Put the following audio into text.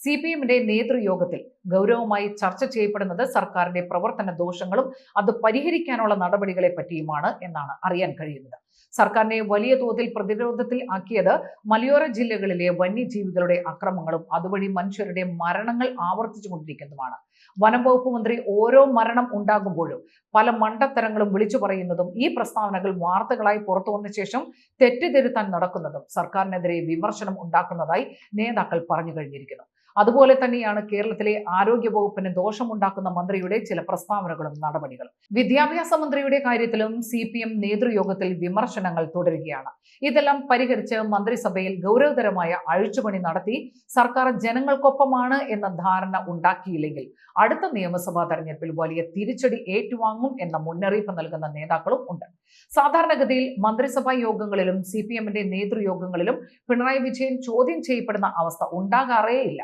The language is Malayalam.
CPM-ന്റെ നേതൃയോഗത്തിൽ ഗൗരവമായി ചർച്ച ചെയ്യപ്പെടുന്നത് സർക്കാരിന്റെ പ്രവർത്തന ദോഷങ്ങളും അത് പരിഹരിക്കാനുള്ള നടപടികളെ പറ്റിയുമാണ് എന്നാണ് അറിയാൻ കഴിയുന്നത്. സർക്കാരിനെ വലിയ തോതിൽ പ്രതിരോധത്തിൽ ആക്കിയത് മലയോര ജില്ലകളിലെ വന്യജീവികളുടെ അക്രമങ്ങളും അതുവഴി മനുഷ്യരുടെ മരണങ്ങൾ ആവർത്തിച്ചുകൊണ്ടിരിക്കുന്നതുമാണ്. വനം വകുപ്പ് മന്ത്രി ഓരോ മരണം ഉണ്ടാകുമ്പോഴും പല മണ്ടത്തരങ്ങളും വിളിച്ചു പറയുന്നതും ഈ പ്രസ്താവനകൾ വാർത്തകളായി പുറത്തു വന്ന ശേഷം തെറ്റിദ്ധരുത്താൻ നടക്കുന്നതും സർക്കാരിനെതിരെ വിമർശനം ഉണ്ടാക്കുന്നതായി നേതാക്കൾ പറഞ്ഞു കഴിഞ്ഞിരിക്കുന്നു. അതുപോലെ തന്നെയാണ് കേരളത്തിലെ ആരോഗ്യ വകുപ്പിന് ദോഷമുണ്ടാക്കുന്ന മന്ത്രിയുടെ ചില പ്രസ്താവനകളും നടപടികളും. വിദ്യാഭ്യാസ മന്ത്രിയുടെ കാര്യത്തിലും CPM നേതൃയോഗത്തിൽ വിമർശനങ്ങൾ തുടരുകയാണ്. ഇതെല്ലാം പരിഹരിച്ച് മന്ത്രിസഭയിൽ ഗൗരവതരമായ അഴിച്ചുപണി നടത്തി സർക്കാർ ജനങ്ങൾക്കൊപ്പമാണ് എന്ന ധാരണ ഉണ്ടാക്കിയില്ലെങ്കിൽ അടുത്ത നിയമസഭാ തെരഞ്ഞെടുപ്പിൽ വലിയ തിരിച്ചടി ഏറ്റുവാങ്ങും എന്ന മുന്നറിയിപ്പ് നൽകുന്ന നേതാക്കളും ഉണ്ട്. സാധാരണഗതിയിൽ മന്ത്രിസഭാ യോഗങ്ങളിലും CPM-ന്റെ നേതൃയോഗങ്ങളിലും പിണറായി വിജയൻ ചോദ്യം ചെയ്യപ്പെടുന്ന അവസ്ഥ ഉണ്ടാകാറേയില്ല.